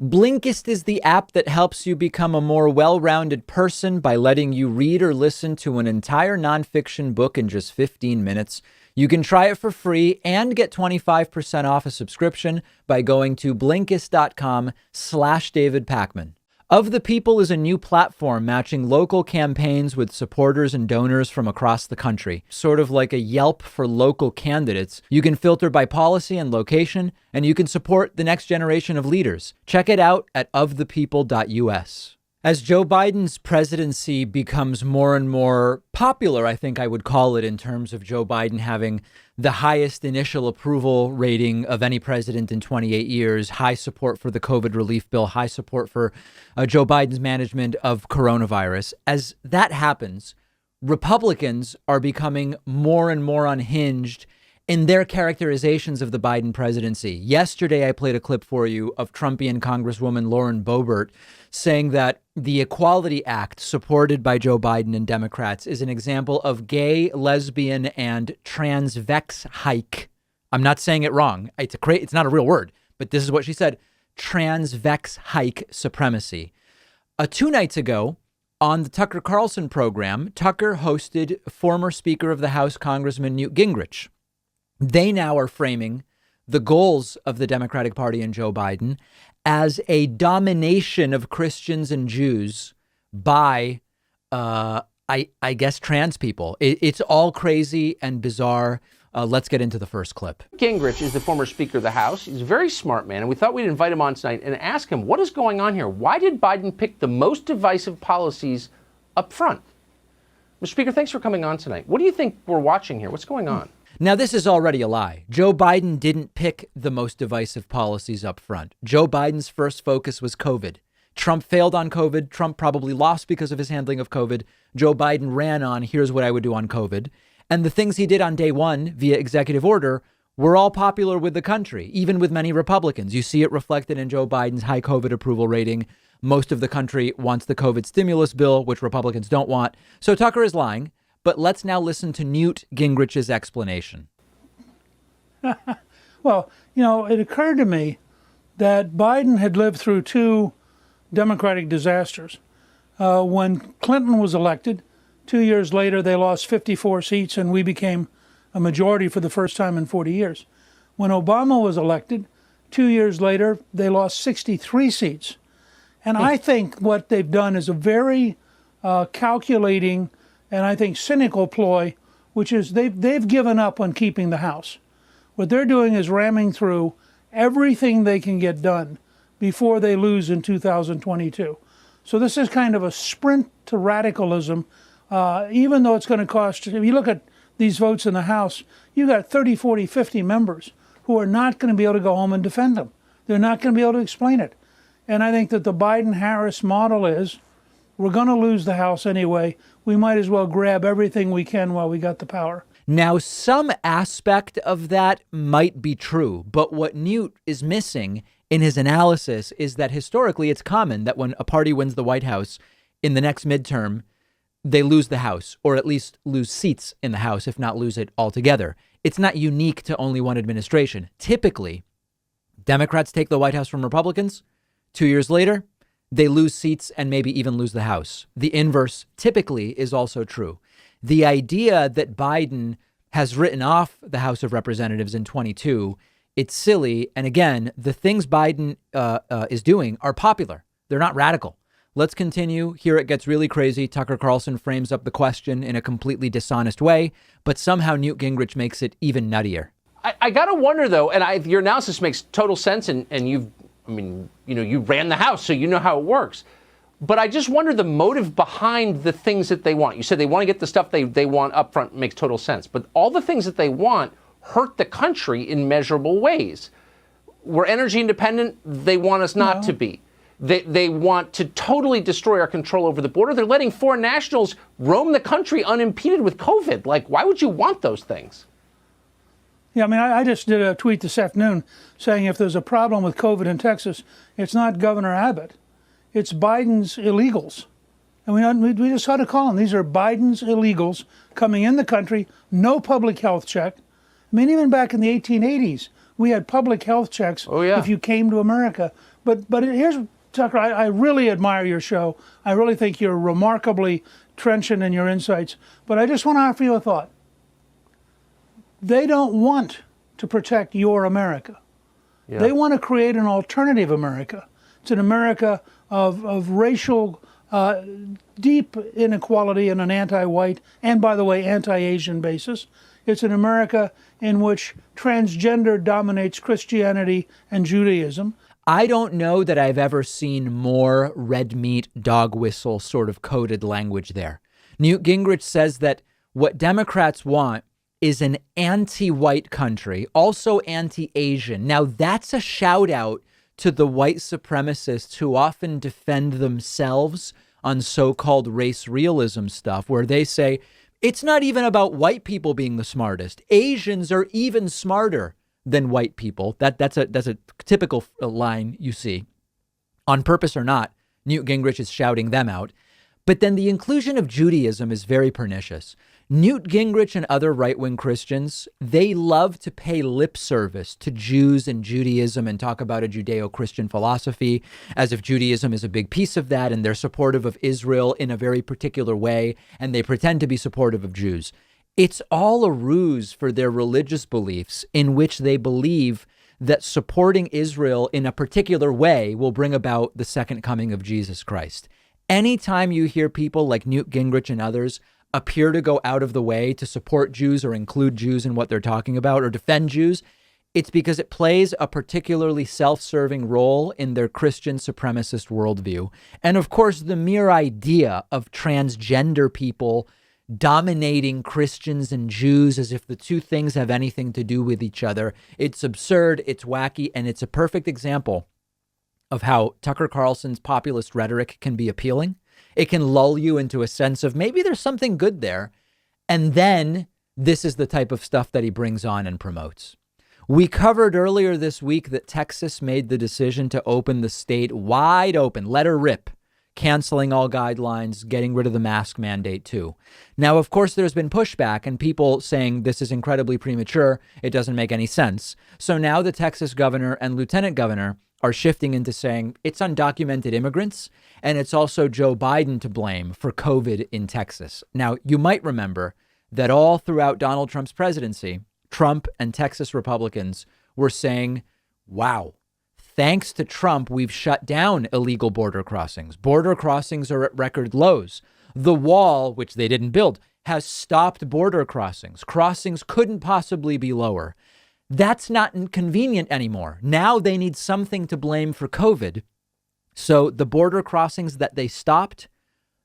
Blinkist is the app that helps you become a more well-rounded person by letting you read or listen to an entire nonfiction book in just 15 minutes. You can try it for free and get 25% off a subscription by going to Blinkist.com/David Pakman. Of the People is a new platform matching local campaigns with supporters and donors from across the country. Sort of like a Yelp for local candidates. You can filter by policy and location, and you can support the next generation of leaders. Check it out at ofthepeople.us. As Joe Biden's presidency becomes more and more popular, I think I would call it, in terms of Joe Biden having the highest initial approval rating of any president in 28 years, high support for the COVID relief bill, high support for Joe Biden's management of coronavirus. As that happens, Republicans are becoming more and more unhinged in their characterizations of the Biden presidency. Yesterday, I played a clip for you of Trumpian Congresswoman Lauren Boebert saying that the Equality Act supported by Joe Biden and Democrats is an example of gay, lesbian, and transvex hike. I'm not saying it wrong. It's not a real word, but this is what she said. Transvex hike supremacy. 2 nights ago on the Tucker Carlson program, Tucker hosted former Speaker of the House, Congressman Newt Gingrich. They now are framing the goals of the Democratic Party and Joe Biden as a domination of Christians and Jews by, I guess, trans people. It's all crazy and bizarre. Let's get into the first clip. Gingrich is the former Speaker of the House. He's a very smart man, and we thought we'd invite him on tonight and ask him, what is going on here? Why did Biden pick the most divisive policies up front? Mr. Speaker, thanks for coming on tonight. What do you think we're watching here? What's going on? Now, this is already a lie. Joe Biden didn't pick the most divisive policies up front. Joe Biden's first focus was COVID. Trump failed on COVID. Trump probably lost because of his handling of COVID. Joe Biden ran on, here's what I would do on COVID. And the things he did on day one via executive order were all popular with the country, even with many Republicans. You see it reflected in Joe Biden's high COVID approval rating. Most of the country wants the COVID stimulus bill, which Republicans don't want. So Tucker is lying. But let's now listen to Newt Gingrich's explanation. Well, it occurred to me that Biden had lived through 2 Democratic disasters. When Clinton was elected, 2 years later, they lost 54 seats and we became a majority for the first time in 40 years. When Obama was elected, 2 years later, they lost 63 seats. And I think what they've done is a very calculating and I think cynical ploy, which is they've given up on keeping the House. What they're doing is ramming through everything they can get done before they lose in 2022. So this is kind of a sprint to radicalism, even though it's going to cost, if you look at these votes in the House, you got 30, 40, 50 members who are not going to be able to go home and defend them. They're not going to be able to explain it. And I think that the Biden-Harris model is, we're going to lose the House anyway. We might as well grab everything we can while we got the power. Now, some aspect of that might be true, but what Newt is missing in his analysis is that historically it's common that when a party wins the White House in the next midterm, they lose the House, or at least lose seats in the House, if not lose it altogether. It's not unique to only one administration. Typically, Democrats take the White House from Republicans. 2 years later, they lose seats and maybe even lose the House. The inverse typically is also true. The idea that Biden has written off the House of Representatives in 22, it's silly. And again, the things Biden is doing are popular. They're not radical. Let's continue. Here it gets really crazy. Tucker Carlson frames up the question in a completely dishonest way, but somehow Newt Gingrich makes it even nuttier. I got to wonder, though, and your analysis makes total sense, and you ran the House, so you know how it works. But I just wonder the motive behind the things that they want. You said they want to get the stuff they want up front, makes total sense. But all the things that they want hurt the country in measurable ways. We're energy independent. They want us not to be. They want to totally destroy our control over the border. They're letting foreign nationals roam the country unimpeded with COVID. Like, why would you want those things? Yeah, I mean, I just did a tweet this afternoon saying if there's a problem with COVID in Texas, it's not Governor Abbott. It's Biden's illegals. And we just had to call them. These are Biden's illegals coming in the country, no public health check. I mean, even back in the 1880s, we had public health checks if you came to America. But here's, Tucker, I really admire your show. I really think you're remarkably trenchant in your insights. But I just want to offer you a thought. They don't want to protect your America. Yeah. They want to create an alternative America. It's an America of racial, deep inequality in an anti-white and, by the way, anti-Asian basis. It's an America in which transgender dominates Christianity and Judaism. I don't know that I've ever seen more red meat, dog whistle sort of coded language there. Newt Gingrich says that what Democrats want is an anti-white country, also anti-Asian. Now, that's a shout out to the white supremacists who often defend themselves on so-called race realism stuff, where they say, it's not even about white people being the smartest. Asians are even smarter than white people. That's a typical line you see. On purpose or not, Newt Gingrich is shouting them out. But then the inclusion of Judaism is very pernicious. Newt Gingrich and other right-wing Christians, they love to pay lip service to Jews and Judaism and talk about a Judeo-Christian philosophy as if Judaism is a big piece of that and they're supportive of Israel in a very particular way, and they pretend to be supportive of Jews. It's all a ruse for their religious beliefs in which they believe that supporting Israel in a particular way will bring about the second coming of Jesus Christ. Anytime you hear people like Newt Gingrich and others appear to go out of the way to support Jews or include Jews in what they're talking about or defend Jews, it's because it plays a particularly self-serving role in their Christian supremacist worldview. And of course, the mere idea of transgender people dominating Christians and Jews as if the two things have anything to do with each other, it's absurd, it's wacky, and it's a perfect example of how Tucker Carlson's populist rhetoric can be appealing. It can lull you into a sense of maybe there's something good there. And then this is the type of stuff that he brings on and promotes. We covered earlier this week that Texas made the decision to open the state wide open, let her rip, canceling all guidelines, getting rid of the mask mandate too. Now, of course, there's been pushback and people saying this is incredibly premature. It doesn't make any sense. So now the Texas governor and lieutenant governor are shifting into saying it's undocumented immigrants, and it's also Joe Biden to blame for COVID in Texas. Now, you might remember that all throughout Donald Trump's presidency, Trump and Texas Republicans were saying, wow, thanks to Trump, we've shut down illegal border crossings. Border crossings are at record lows. The wall, which they didn't build, has stopped border crossings. Crossings couldn't possibly be lower. That's not inconvenient anymore. Now they need something to blame for COVID. So the border crossings that they stopped,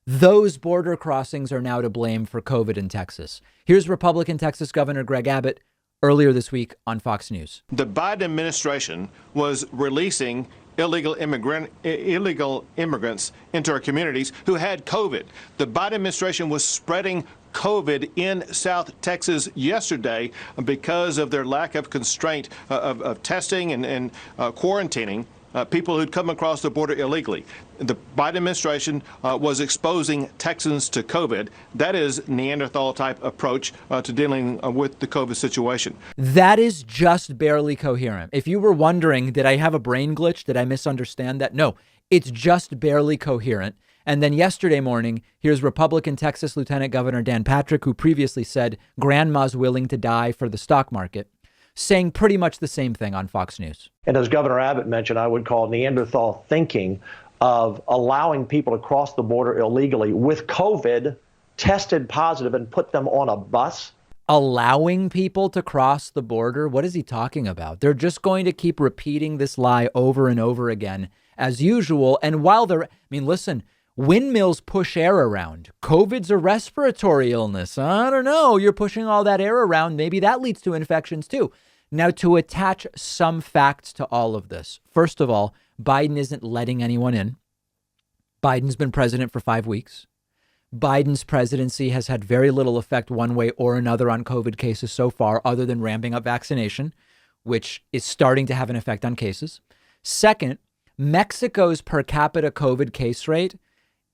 those border crossings are now to blame for COVID in Texas. Here's Republican Texas Governor Greg Abbott earlier this week on Fox News. The Biden administration was releasing illegal immigrants into our communities who had COVID. The Biden administration was spreading COVID in South Texas yesterday because of their lack of constraint of testing and quarantining people who'd come across the border illegally. The Biden administration was exposing Texans to COVID. That is Neanderthal type approach to dealing with the COVID situation. That is just barely coherent. If you were wondering, did I have a brain glitch? Did I misunderstand that? No, it's just barely coherent. And then yesterday morning, here's Republican Texas Lieutenant Governor Dan Patrick, who previously said grandma's willing to die for the stock market, saying pretty much the same thing on Fox News. And as Governor Abbott mentioned, I would call Neanderthal thinking of allowing people to cross the border illegally with COVID, tested positive, and put them on a bus. Allowing people to cross the border? What is he talking about? They're just going to keep repeating this lie over and over again as usual. And while they're, listen, windmills push air around. COVID's a respiratory illness. I don't know. You're pushing all that air around. Maybe that leads to infections too. Now, to attach some facts to all of this. First of all, Biden isn't letting anyone in. Biden's been president for 5 weeks. Biden's presidency has had very little effect one way or another on COVID cases so far, other than ramping up vaccination, which is starting to have an effect on cases. Second, Mexico's per capita COVID case rate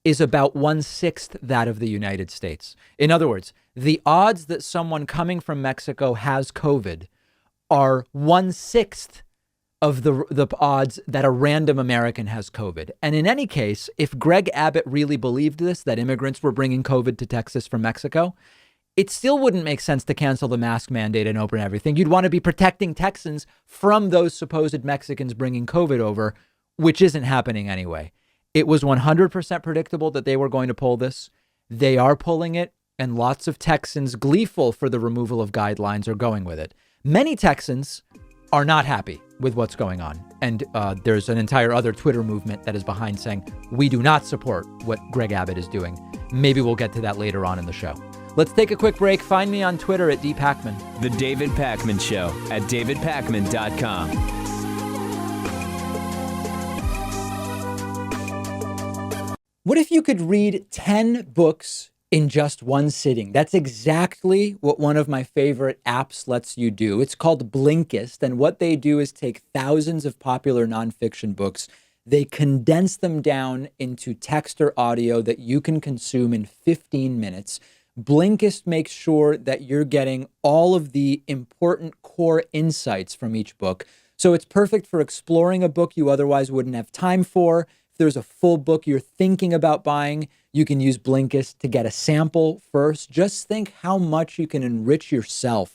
is about 1/6 that of the United States. In other words, the odds that someone coming from Mexico has COVID are 1/6 of the odds that a random American has COVID. And in any case, if Greg Abbott really believed this, that immigrants were bringing COVID to Texas from Mexico, it still wouldn't make sense to cancel the mask mandate and open everything. You'd want to be protecting Texans from those supposed Mexicans bringing COVID over, which isn't happening anyway. It was 100% predictable that they were going to pull this. They are pulling it, and lots of Texans gleeful for the removal of guidelines are going with it. Many Texans are not happy with what's going on. And there's an entire other Twitter movement that is behind saying, we do not support what Greg Abbott is doing. Maybe we'll get to that later on in the show. Let's take a quick break. Find me on Twitter at @dpacman. The David Pakman Show at davidpakman.com. What if you could read 10 books in just one sitting? That's exactly what one of my favorite apps lets you do. It's called Blinkist. And what they do is take thousands of popular nonfiction books. They condense them down into text or audio that you can consume in 15 minutes. Blinkist makes sure that you're getting all of the important core insights from each book. So it's perfect for exploring a book you otherwise wouldn't have time for. If there's a full book you're thinking about buying, you can use Blinkist to get a sample first. Just think how much you can enrich yourself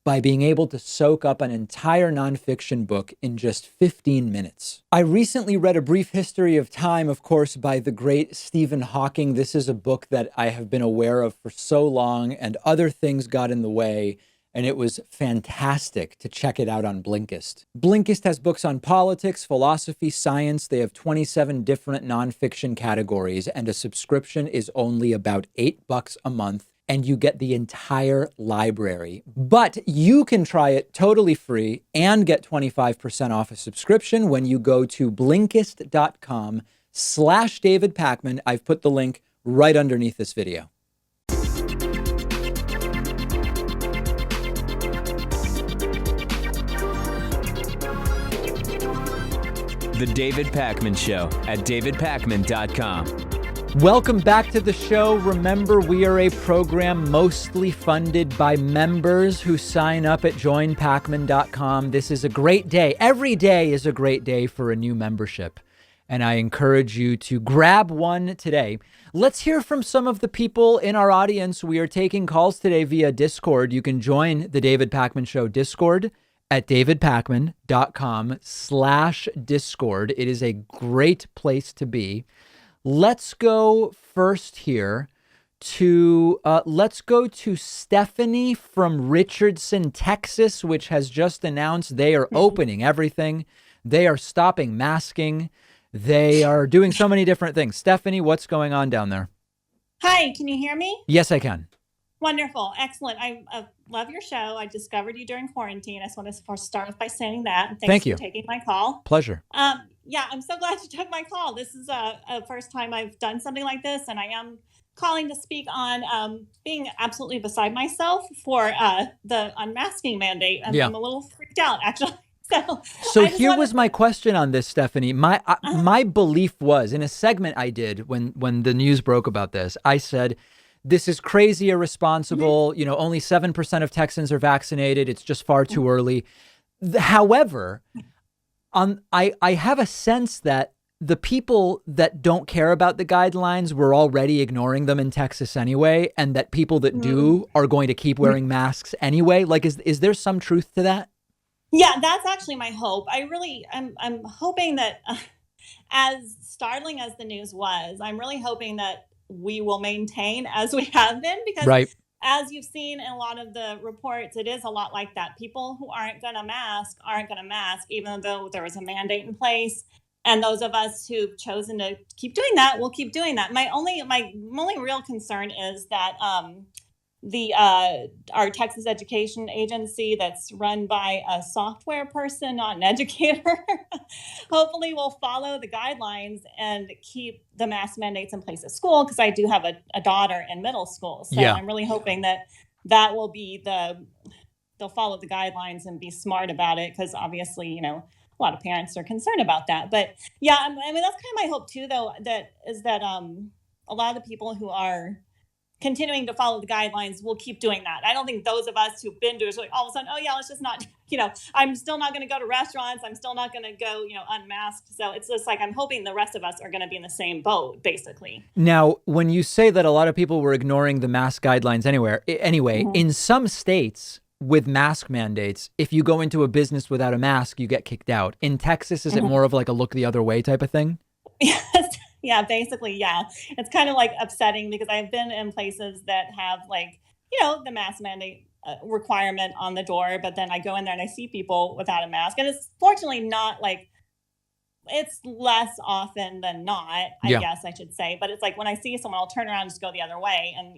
by being able to soak up an entire nonfiction book in just 15 minutes. I recently read A Brief History of Time, of course, by the great Stephen Hawking. This is a book that I have been aware of for so long, and other things got in the way, and it was fantastic to check it out on Blinkist. Blinkist has books on politics, philosophy, science. They have 27 different nonfiction categories, and a subscription is only about $8 a month. And you get the entire library. But you can try it totally free and get 25% off a subscription when you go to Blinkist.com/David Pakman. I've put the link right underneath this video. The David Pakman Show at davidpakman.com. Welcome back to the show. Remember, we are a program mostly funded by members who sign up at joinpakman.com. This is a great day. Every day is a great day for a new membership, and I encourage you to grab one today. Let's hear from some of the people in our audience. We are taking calls today via Discord. You can join the David Pakman Show Discord at davidpakman.com/Discord. It is a great place to be. Let's go first here to Stephanie from Richardson, Texas, which has just announced they are opening everything. They are stopping masking. They are doing so many different things. Stephanie, what's going on down there? Hi, can you hear me? Yes, I can. Wonderful. Excellent. I love your show. I discovered you during quarantine. I just want to start off by saying that. And Thank you for taking my call. Pleasure. Yeah, I'm so glad you took my call. This is a first time I've done something like this, and I am calling to speak on being absolutely beside myself for the unmasking mandate. I'm a little freaked out, actually. So here was my question on this, Stephanie. My belief was, in a segment I did when the news broke about this, I said, this is crazy irresponsible. You know, only 7% of Texans are vaccinated. It's just far too early. However, I have a sense that the people that don't care about the guidelines were already ignoring them in Texas anyway, and that people that do are going to keep wearing masks anyway. Like, is there some truth to that? Yeah, that's actually my hope. I'm hoping that as startling as the news was, I'm really hoping that we will maintain as we have been, because as you've seen in a lot of the reports, it is a lot like that. People who aren't going to mask, even though there was a mandate in place. And those of us who've chosen to keep doing that will keep doing that. My only real concern is that our Texas Education Agency, that's run by a software person, not an educator, hopefully will follow the guidelines and keep the mask mandates in place at school, because I do have a daughter in middle school. So I'm really hoping that will be they'll follow the guidelines and be smart about it, because obviously, you know, a lot of parents are concerned about that. But yeah, I mean, that's kind of my hope too, though, that a lot of the people who are continuing to follow the guidelines will keep doing that. I don't think those of us who've been to it are like all of a sudden, oh yeah, let's just not, I'm still not going to go to restaurants. I'm still not going to go, unmasked. So it's just like, I'm hoping the rest of us are going to be in the same boat, basically. Now, when you say that a lot of people were ignoring the mask guidelines anyway, in some states with mask mandates, if you go into a business without a mask, you get kicked out. In Texas, is it more of like a look the other way type of thing? Yes. Yeah, basically, yeah. It's kind of like upsetting because I've been in places that have like, the mask mandate requirement on the door, but then I go in there and I see people without a mask. And it's fortunately not like, it's less often than not, I guess I should say. But it's like when I see someone, I'll turn around and just go the other way and,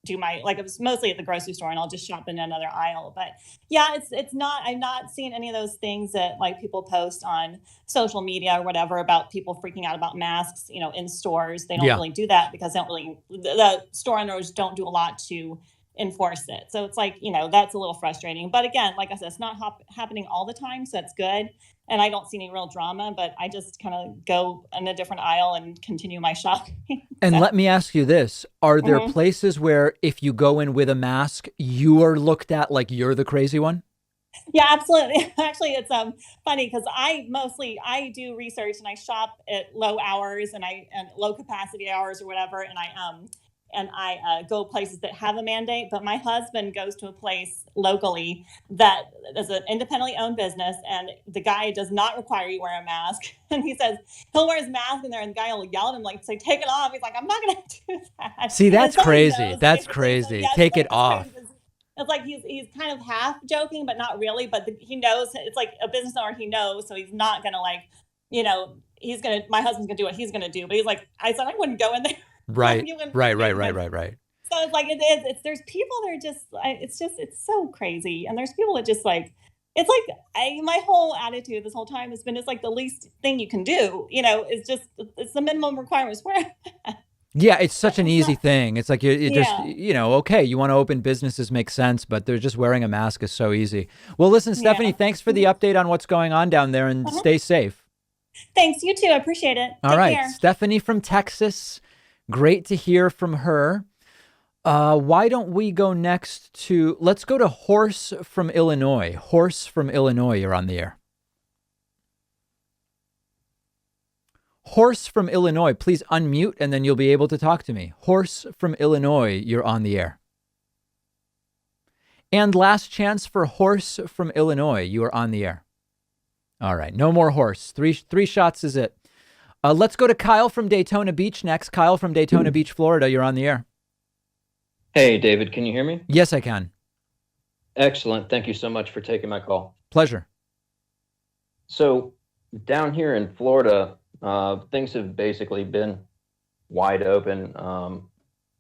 do my, like it was mostly at the grocery store and I'll just shop in another aisle. But yeah, it's not, I'm not seeing any of those things that like people post on social media or whatever about people freaking out about masks, in stores. They don't really do that because they don't really, the store owners don't do a lot to enforce it. So it's like, that's a little frustrating. But again, like I said, it's not happening all the time. So that's good. And I don't see any real drama, but I just kind of go in a different aisle and continue my shopping. And let me ask you this. Are there places where if you go in with a mask, you are looked at like you're the crazy one? Yeah, absolutely. Actually, it's funny because I do research and I shop at low hours and low capacity hours or whatever. And I go places that have a mandate, but my husband goes to a place locally that is an independently owned business, and the guy does not require you wear a mask. And he says he'll wear his mask in there, and the guy will yell at him like, "Say, take it off." He's like, "I'm not going to do that." See, that's crazy. That's crazy. Take it off. It's like he's kind of half joking, but not really. But he knows it's like a business owner. He knows, so he's not going to my husband's going to do what he's going to do. But he's like, I said I wouldn't go in there. Right. So So it's like there's people that are it's so crazy, and there's people that just like it's like my whole attitude this whole time has been it's like the least thing you can do, it's the minimum requirements. Yeah, it's such an easy thing. It's like you just okay, you want to open businesses, makes sense, but they're just wearing a mask is so easy. Well, listen, Stephanie, thanks for the update on what's going on down there, and stay safe. Thanks, you too. I appreciate it. All right, care. Stephanie from Texas. Great to hear from her. Why don't we go next let's go to Horse from Illinois. Horse from Illinois, you're on the air. Horse from Illinois, please unmute and then you'll be able to talk to me. Horse from Illinois, you're on the air. And last chance for Horse from Illinois, you are on the air. All right, no more Horse. Three shots is it. Let's go to Kyle from Daytona Beach next. Kyle from Daytona Beach, Florida. You're on the air. Hey, David, can you hear me? Yes, I can. Excellent. Thank you so much for taking my call. Pleasure. So down here in Florida, things have basically been wide open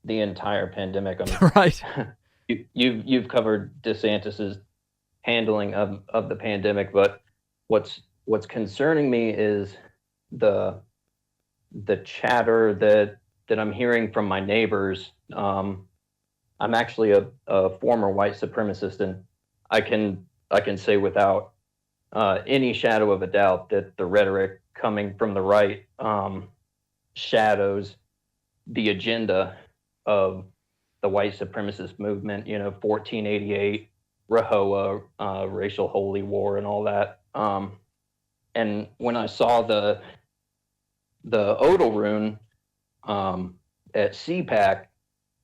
the entire pandemic. Right. You've covered DeSantis's handling of the pandemic, but what's concerning me is the chatter that I'm hearing from my neighbors. I'm actually a former white supremacist, and I can say without any shadow of a doubt that the rhetoric coming from the right shadows the agenda of the white supremacist movement. 1488, RAHOA, racial holy war, and all that. And when I saw the Odal rune at CPAC,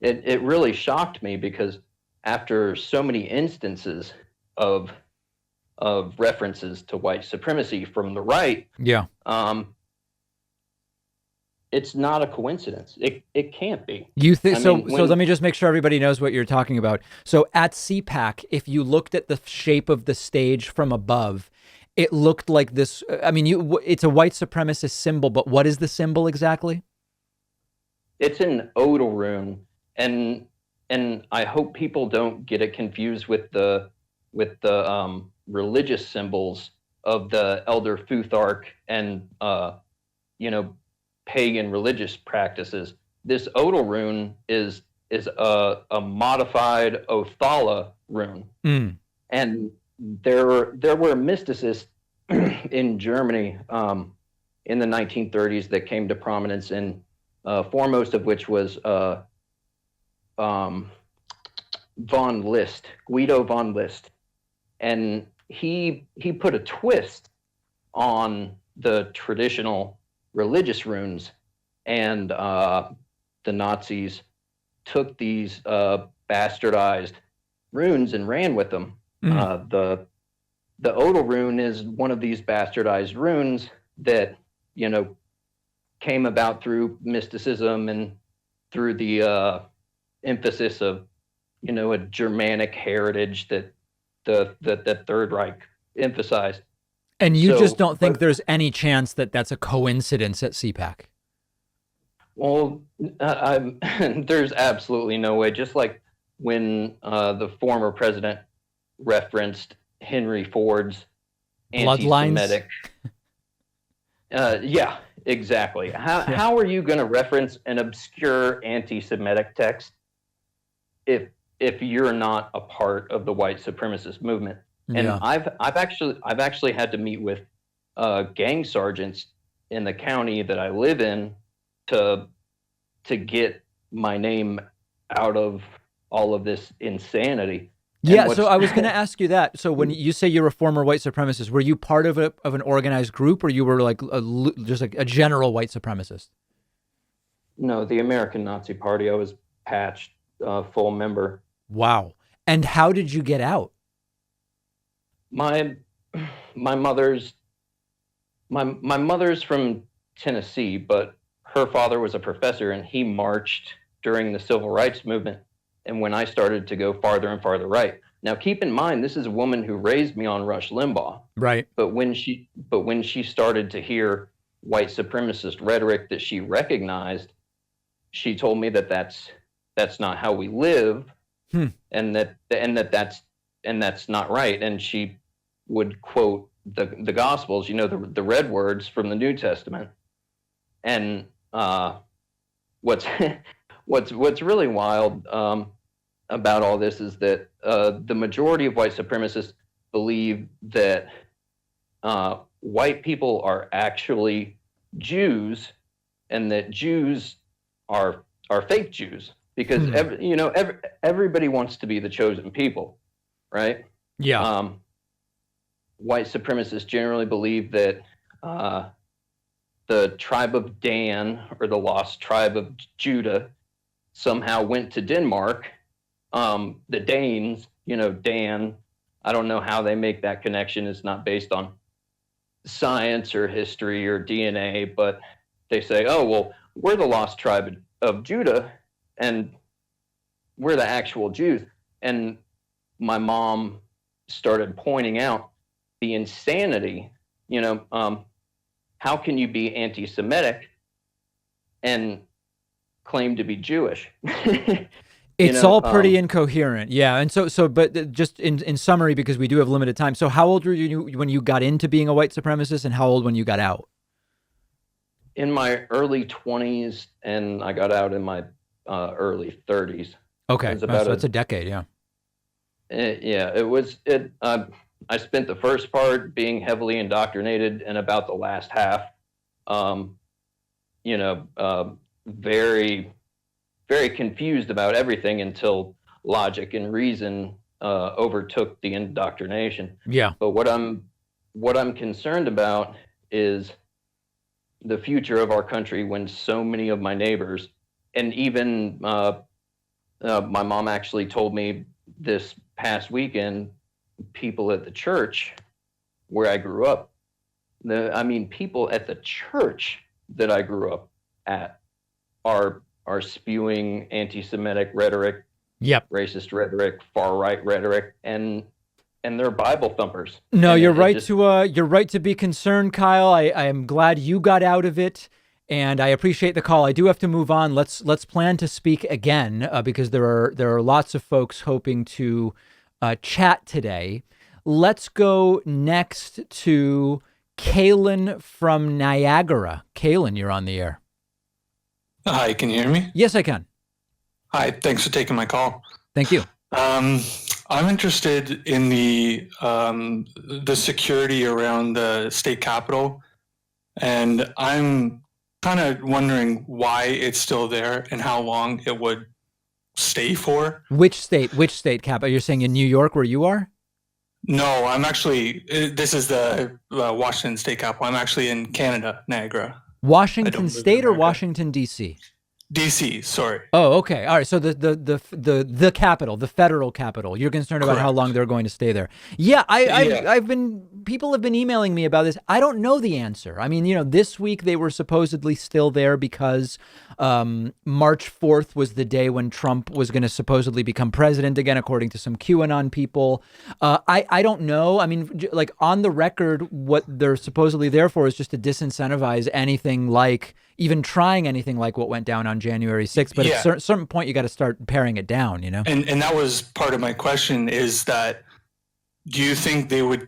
it really shocked me because after so many instances of references to white supremacy from the right, it's not a coincidence. It can't be. You think so? So let me just make sure everybody knows what you're talking about. So at CPAC, if you looked at the shape of the stage from above, it looked like this. I mean, it's a white supremacist symbol, but what is the symbol exactly? It's an Odal rune, and I hope people don't get it confused with the religious symbols of the Elder Futhark and pagan religious practices. This Odal rune is a modified Othala rune, and there were mysticists in Germany in the 1930s that came to prominence, and foremost of which was Guido von List, and he put a twist on the traditional religious runes, and the Nazis took these bastardized runes and ran with them. The Odal rune is one of these bastardized runes that, came about through mysticism and through the emphasis of, a Germanic heritage that the Third Reich emphasized. And you just don't think there's any chance that that's a coincidence at CPAC? Well, there's absolutely no way. Just like when the former president referenced Henry Ford's anti-Semitic. Yeah, exactly. How are you going to reference an obscure anti-Semitic text if you're not a part of the white supremacist movement? And Yeah. I've actually had to meet with gang sergeants in the county that I live in to get my name out of all of this insanity. Yeah, so I was going to ask you that. So when you say you're a former white supremacist, were you part of an organized group, or you were like just like a general white supremacist? No, the American Nazi Party. I was patched full member. Wow. And how did you get out? My mother's from Tennessee, but her father was a professor, and he marched during the civil rights movement. And when I started to go farther and farther right. Now, keep in mind, this is a woman who raised me on Rush Limbaugh. Right. But when she started to hear white supremacist rhetoric that she recognized, she told me that that's not how we live, and that's not right. And she would quote the Gospels, the red words from the New Testament. And what's really wild about all this is that the majority of white supremacists believe that white people are actually Jews, and that Jews are fake Jews, because everybody wants to be the chosen people, right? Yeah. White supremacists generally believe that the tribe of Dan, or the lost tribe of Judah, somehow went to Denmark. The Danes, Dan, I don't know how they make that connection. It's not based on science or history or DNA, but they say, oh, well, we're the lost tribe of Judah, and we're the actual Jews. And my mom started pointing out the insanity, how can you be anti-Semitic and claim to be Jewish? It's all pretty incoherent. Yeah. And but just in summary, because we do have limited time. So how old were you when you got into being a white supremacist, and how old when you got out? In my early 20s, and I got out in my early 30s. Okay. So that's a decade. Yeah. I spent the first part being heavily indoctrinated, and about the last half, very, very confused about everything until logic and reason overtook the indoctrination. Yeah. But what I'm concerned about is the future of our country, when so many of my neighbors, and even my mom actually told me this past weekend, people at the church where I grew up, people at the church that I grew up at are spewing anti-Semitic rhetoric, racist rhetoric, far-right rhetoric, and they're Bible thumpers. No, you're right to be concerned, Kyle. I am glad you got out of it, and I appreciate the call. I do have to move on. Let's plan to speak again because there are lots of folks hoping to chat today. Let's go next to Kalen from Niagara. Kalen, you're on the air. Hi, can you hear me? Yes, I can. Hi, thanks for taking my call. Thank you. I'm interested in the security around the state capitol, and I'm kind of wondering why it's still there and how long it would stay for. Which state capital? You're saying in New York where you are? No, I'm actually, this is the Washington state capital. I'm actually in Canada, Niagara. Washington State or Washington, D.C.? D.C., sorry. Oh, okay. All right. So the capital, the federal capital. You're concerned about how long they're going to stay there. Yeah, people have been emailing me about this. I don't know the answer. I mean, this week they were supposedly still there because March 4th was the day when Trump was going to supposedly become president again, according to some QAnon people. I don't know. I mean, like on the record, what they're supposedly there for is just to disincentivize anything like even trying anything like what went down on January 6th. But at a certain point, you got to start paring it down, And that was part of my question is that, do you think the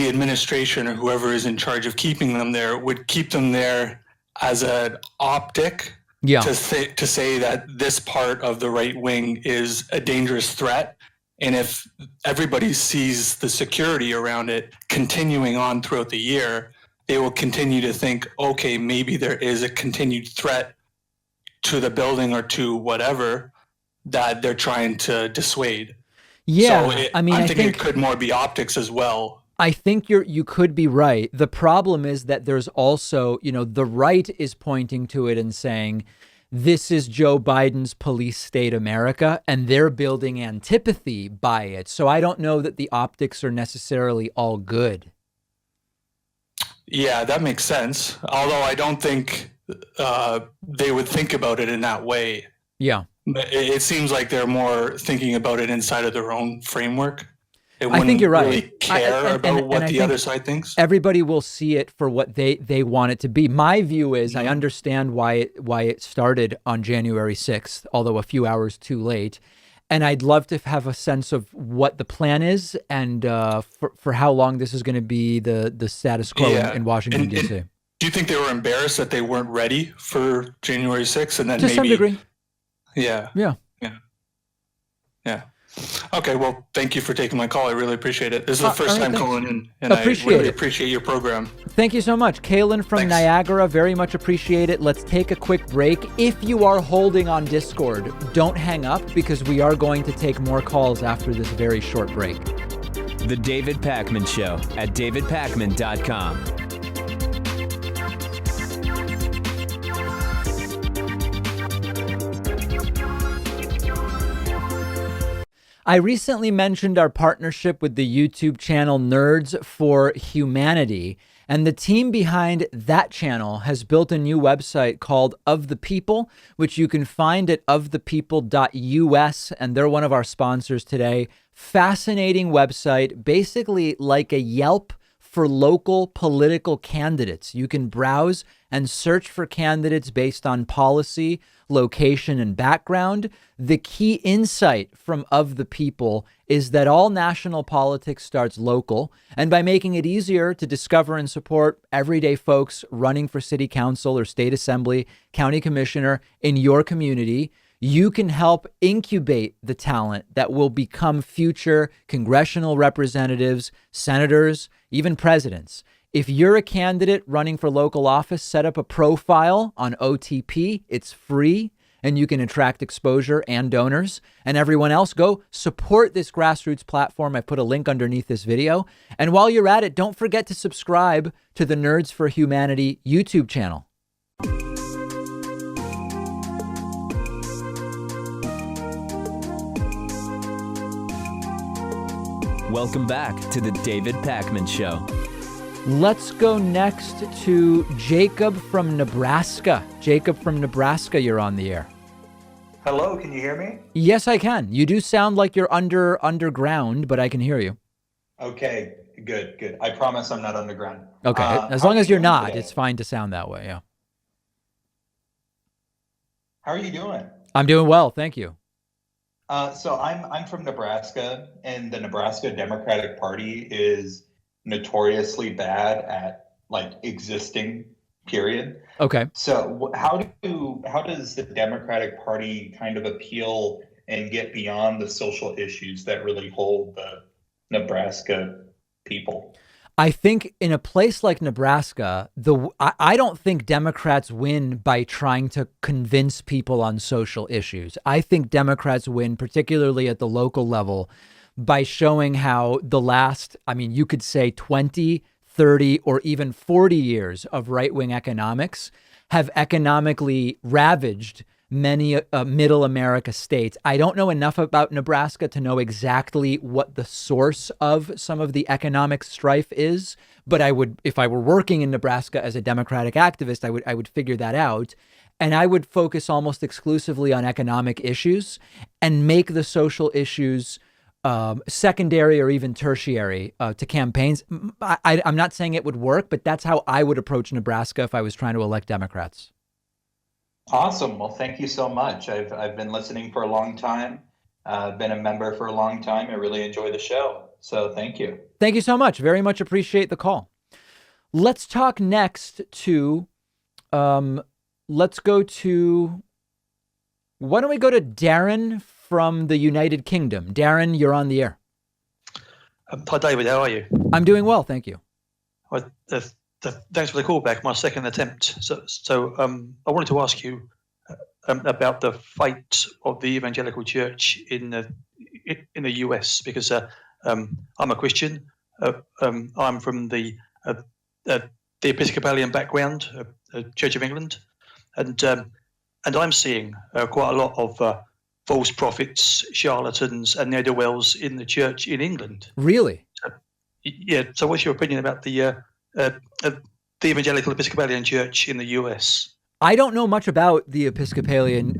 administration or whoever is in charge of keeping them there would keep them there as an optic to say that this part of the right wing is a dangerous threat? And if everybody sees the security around it continuing on throughout the year, they will continue to think, okay, maybe there is a continued threat to the building or to whatever that they're trying to dissuade. Yeah, so I think it could more be optics as well. I think you could be right. The problem is that there's also, the right is pointing to it and saying, this is Joe Biden's police state America, and they're building antipathy by it. So I don't know that the optics are necessarily all good. Yeah, that makes sense. Although I don't think they would think about it in that way. Yeah. It seems like they're more thinking about it inside of their own framework. I think you're right. Really care about what the other side thinks. Everybody will see it for what they want it to be. My view is I understand why it started on January 6th, although a few hours too late. And I'd love to have a sense of what the plan is and for how long this is going to be the status quo in Washington, D.C. Do you think they were embarrassed that they weren't ready for January 6th? And then to some degree. Yeah. Okay, well, thank you for taking my call. I really appreciate it. This is the first time calling in, and I really appreciate your program. Thank you so much. Kaylin from Niagara, very much appreciate it. Let's take a quick break. If you are holding on Discord, don't hang up because we are going to take more calls after this very short break. The David Pakman Show at davidpakman.com. I recently mentioned our partnership with the YouTube channel Nerds for Humanity, and the team behind that channel has built a new website called Of the People, which you can find at ofthepeople.us, and they're one of our sponsors today. Fascinating website, basically like a Yelp for local political candidates. You can browse and search for candidates based on policy, location, and background. The key insight from Of the People is that all national politics starts local, and by making it easier to discover and support everyday folks running for city council or state assembly, county commissioner in your community, you can help incubate the talent that will become future congressional representatives, senators, even presidents. If you're a candidate running for local office, set up a profile on OTP. It's free, and you can attract exposure and donors. And everyone else, go support this grassroots platform. I put a link underneath this video. And while you're at it, don't forget to subscribe to the Nerds for Humanity YouTube channel. Welcome back to the David Pakman Show. Let's go next to Jacob from Nebraska. Jacob from Nebraska, you're on the air. Hello, can you hear me? Yes, I can. You do sound like you're underground, but I can hear you. Okay, good. I promise I'm not underground. Okay, as long as you're not, today? It's fine to sound that way, yeah. How are you doing? I'm doing well, thank you. So I'm from Nebraska, and the Nebraska Democratic Party is notoriously bad at existing, period. Okay. So how does the Democratic Party kind of appeal and get beyond the social issues that really hold the Nebraska people? I think in a place like Nebraska, I don't think Democrats win by trying to convince people on social issues. I think Democrats win, particularly at the local level, by showing how the last, I mean, you could say 20, 30, or even 40 years of right-wing economics have economically ravaged many middle America states. I don't know enough about Nebraska to know exactly what the source of some of the economic strife is, but I would, if I were working in Nebraska as a Democratic activist, I would figure that out. And I would focus almost exclusively on economic issues and make the social issues secondary or even tertiary to campaigns. I'm not saying it would work, but that's how I would approach Nebraska if I was trying to elect Democrats. Awesome. Well, thank you so much. I've been listening for a long time. Been a member for a long time. I really enjoy the show. So thank you. Thank you so much. Very much appreciate the call. Let's talk next to, let's go to, why don't we go to Darren from the United Kingdom? Darren, you're on the air. Hi, David. How are you? I'm doing well. Thank you. Thanks for the call back. My second attempt. So I wanted to ask you about the fate of the evangelical church in the US, because I'm a Christian. I'm from the Episcopalian background, Church of England, and I'm seeing quite a lot of false prophets, charlatans, and ne'er-do-wells in the church in England. Really? Yeah. So, what's your opinion about the evangelical Episcopalian church in the US? I don't know much about the Episcopalian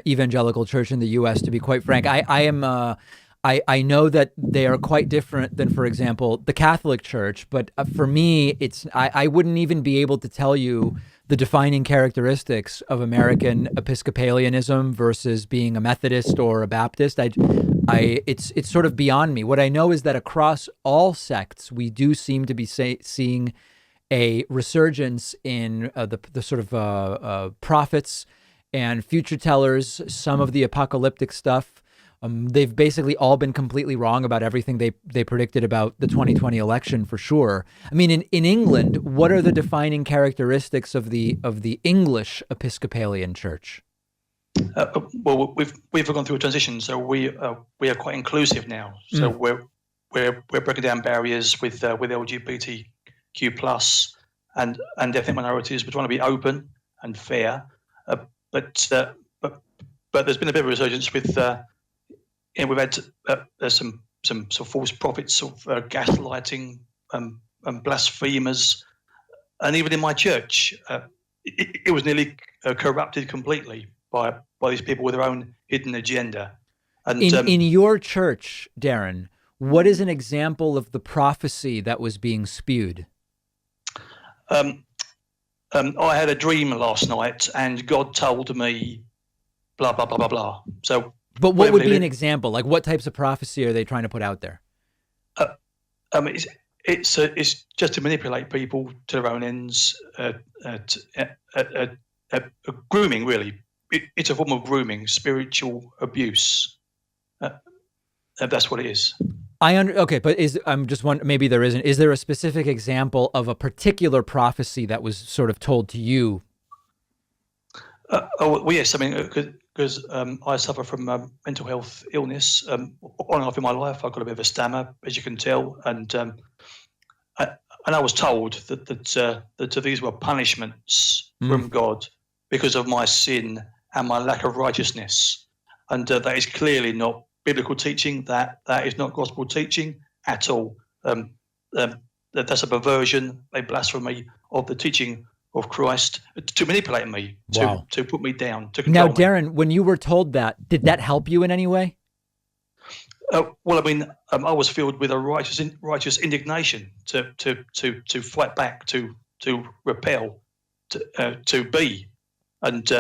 evangelical church in the U.S., to be quite frank. I know that they are quite different than, for example, the Catholic Church. But for me, I wouldn't even be able to tell you the defining characteristics of American Episcopalianism versus being a Methodist or a Baptist. It's sort of beyond me. What I know is that across all sects, we do seem to be seeing a resurgence in the sort of prophets and future tellers, some of the apocalyptic stuff. They've basically all been completely wrong about everything they predicted about the 2020 election, for sure. I mean, in England, what are the defining characteristics of the English Episcopalian Church? Well, we've gone through a transition, so we are quite inclusive now. So we're breaking down barriers with LGBTQ plus and ethnic minorities. We're trying to be open and fair, but there's been a bit of a resurgence with. And we've had some sort of false prophets of gaslighting and blasphemers, and even in my church, it was nearly corrupted completely by these people with their own hidden agenda. And in your church, Darren, what is an example of the prophecy that was being spewed? I had a dream last night, and God told me, blah blah blah blah blah. So. But what would be an example? Like, what types of prophecy are they trying to put out there? It's just to manipulate people to their own ends. Grooming, really. It's a form of grooming, spiritual abuse. That's what it is. Okay, but I'm just wondering, maybe there isn't. Is there a specific example of a particular prophecy that was sort of told to you? Well, yes. I mean, because I suffer from mental health illness on and off in my life. I've got a bit of a stammer, as you can tell, and I was told that these were punishments from God because of my sin and my lack of righteousness, and that is clearly not biblical teaching. That is not gospel teaching at all. That's a perversion, a blasphemy of the teaching of Christ to manipulate me, to put me down, to control me. Now, Darren, when you were told that, did that help you in any way? Well, I mean, I was filled with a righteous indignation to fight back, to repel, to be, and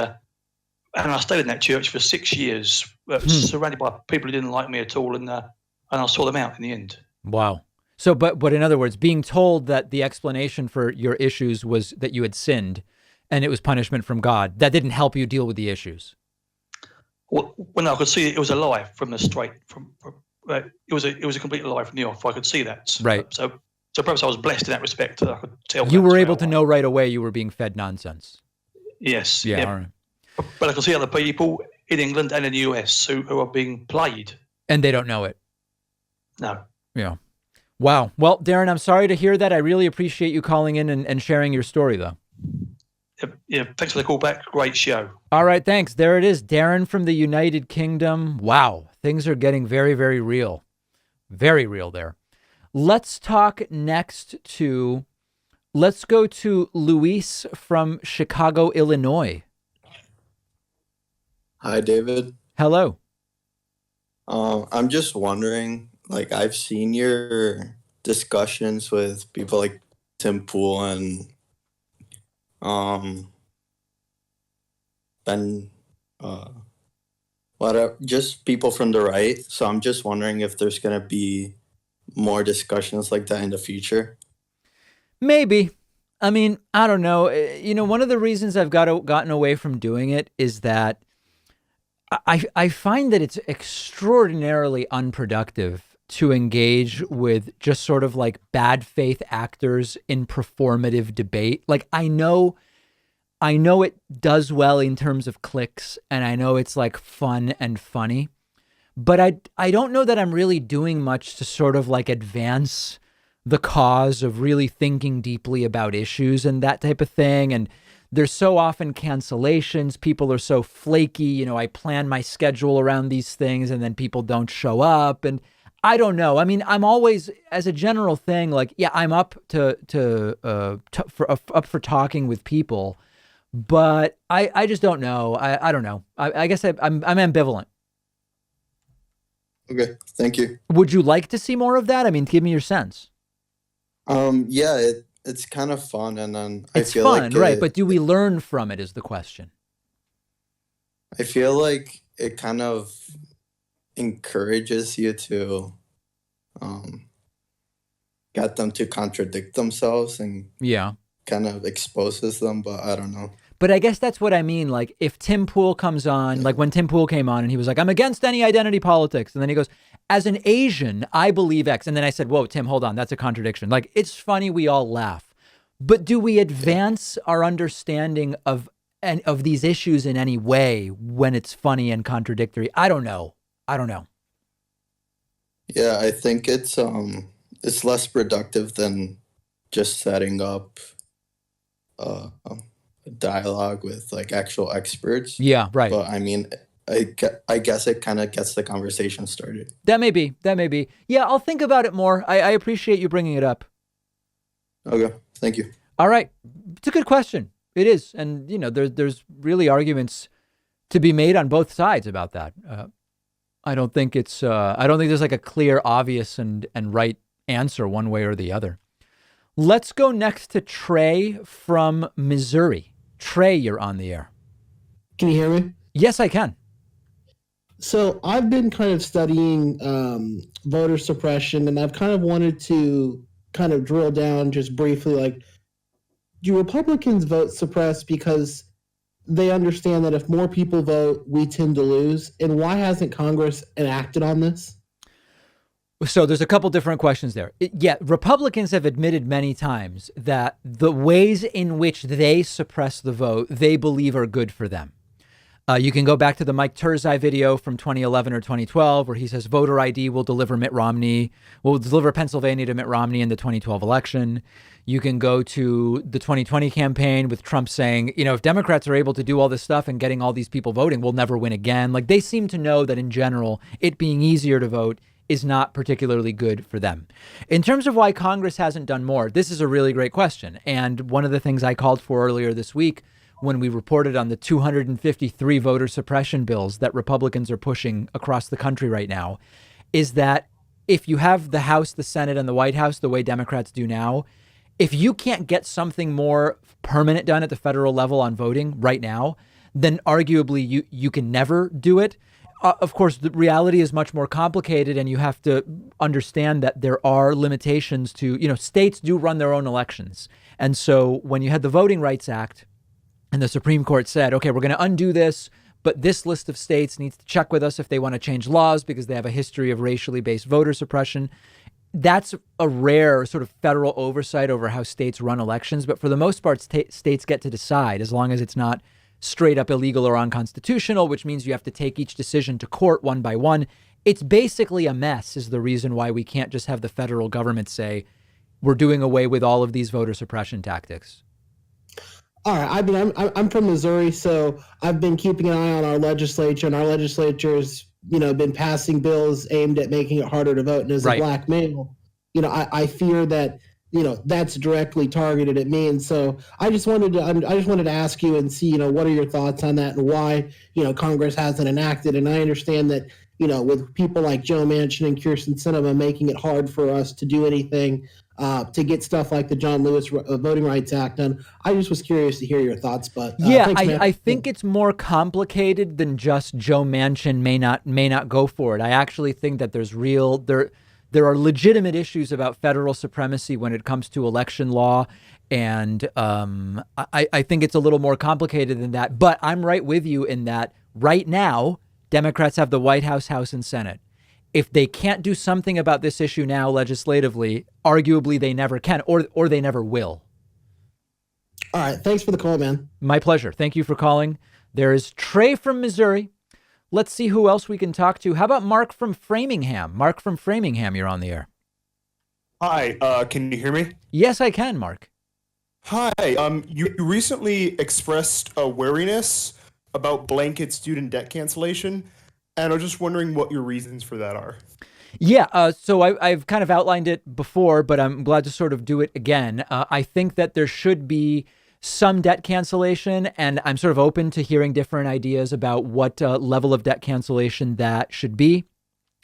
I stayed in that church for 6 years, surrounded by people who didn't like me at all, and I saw them out in the end. Wow. So, but in other words, being told that the explanation for your issues was that you had sinned and it was punishment from God, that didn't help you deal with the issues. Well, when I could see it was a lie from the straight, it was a complete lie from the off. I could see that. Right. So So perhaps I was blessed in that respect. I could tell. You were able to know right away you were being fed nonsense. Yes. Yeah. Yep. All right. But I can see other people in England and in the US who are being played. And they don't know it. No. Yeah. Wow. Well, Darren, I'm sorry to hear that. I really appreciate you calling in and sharing your story, though. Yeah. Thanks for the call back. Great show. All right. Thanks. There it is. Darren from the United Kingdom. Wow. Things are getting very, very real. Very real there. Let's talk next to, let's go to Luis from Chicago, Illinois. Hi, David. Hello. I'm just wondering, like, I've seen your discussions with people like Tim Pool and Ben, whatever, just people from the right. So I'm just wondering if there's going to be more discussions like that in the future. Maybe. I mean, I don't know. One of the reasons I've gotten away from doing it is that I find that it's extraordinarily unproductive to engage with just sort of like bad faith actors in performative debate. Like, I know it does well in terms of clicks, and I know it's like fun and funny, but I don't know that I'm really doing much to sort of like advance the cause of really thinking deeply about issues and that type of thing. And there's so often cancellations. People are so flaky. I plan my schedule around these things and then people don't show up. And I don't know. I mean, I'm always, as a general thing, like, yeah, I'm up for talking with people, but I just don't know. I don't know. I guess I'm ambivalent. Okay, thank you. Would you like to see more of that? I mean, give me your sense. Yeah, it's kind of fun, and then it's I feel fun, like right? But do we learn from it is the question. I feel like it kind of encourages you to get them to contradict themselves, and kind of exposes them, but I don't know. But I guess that's what I mean. Like, if Tim Pool comes on, like when Tim Pool came on and he was like, I'm against any identity politics. And then he goes, as an Asian, I believe X. And then I said, whoa, Tim, hold on. That's a contradiction. Like, it's funny. We all laugh. But do we advance our understanding of these issues in any way when it's funny and contradictory? I don't know. Yeah, I think it's less productive than just setting up a dialogue with like actual experts. Yeah, right. But I mean, I guess it kind of gets the conversation started. That may be. Yeah, I'll think about it more. I appreciate you bringing it up. Okay, thank you. All right. It's a good question. It is. And, there's really arguments to be made on both sides about that. I don't think there's like a clear, obvious and right answer one way or the other. Let's go next to Trey from Missouri. Trey, you're on the air. Can you hear me? Yes, I can. So I've been kind of studying voter suppression, and I've kind of wanted to kind of drill down just briefly, like, do Republicans vote suppress because they understand that if more people vote, we tend to lose? And why hasn't Congress enacted on this? So there's a couple different questions there. Republicans have admitted many times that the ways in which they suppress the vote, they believe are good for them. You can go back to the Mike Turzai video from 2011 or 2012, where he says voter ID will deliver Pennsylvania to Mitt Romney in the 2012 election. You can go to the 2020 campaign with Trump saying, if Democrats are able to do all this stuff and getting all these people voting, we'll never win again. Like, they seem to know that in general, it being easier to vote is not particularly good for them. In terms of why Congress hasn't done more, this is a really great question. And one of the things I called for earlier this week when we reported on the 253 voter suppression bills that Republicans are pushing across the country right now is that if you have the House, the Senate, and the White House the way Democrats do now, if you can't get something more permanent done at the federal level on voting right now, then arguably you can never do it. Of course, the reality is much more complicated, and you have to understand that there are limitations to, states do run their own elections. And so when you had the Voting Rights Act and the Supreme Court said, okay, we're going to undo this, but this list of states needs to check with us if they want to change laws because they have a history of racially based voter suppression. that's a rare sort of federal oversight over how states run elections. But for the most part, states get to decide, as long as it's not straight up illegal or unconstitutional, which means you have to take each decision to court one by one. It's basically a mess, is the reason why we can't just have the federal government say we're doing away with all of these voter suppression tactics. All right. I mean, I'm from Missouri, so I've been keeping an eye on our legislature, and our legislature's, been passing bills aimed at making it harder to vote. And as a black male, I fear that, that's directly targeted at me. And so I just wanted to ask you and see, what are your thoughts on that and why, Congress hasn't enacted. And I understand that, with people like Joe Manchin and Kyrsten Sinema making it hard for us to do anything to get stuff like the John Lewis Voting Rights Act done. I just was curious to hear your thoughts. But thanks, I think it's more complicated than just Joe Manchin may not go for it. I actually think that there are legitimate issues about federal supremacy when it comes to election law. And I think it's a little more complicated than that. But I'm right with you in that right now, Democrats have the White House, House, and Senate. If they can't do something about this issue now legislatively, arguably they never can, or they never will. All right. Thanks for the call, man. My pleasure. Thank you for calling. There is Trey from Missouri. Let's see who else we can talk to. How about Mark from Framingham? Mark from Framingham, you're on the air. Hi, can you hear me? Yes, I can, Mark. Hi, you recently expressed a wariness about blanket student debt cancellation, and I was just wondering what your reasons for that are. Yeah, so I've kind of outlined it before, but I'm glad to sort of do it again. I think that there should be some debt cancellation, and I'm sort of open to hearing different ideas about what level of debt cancellation that should be.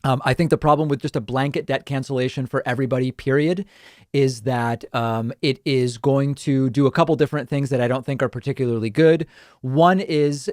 I think the problem with just a blanket debt cancellation for everybody, period, is that it is going to do a couple different things that I don't think are particularly good. One is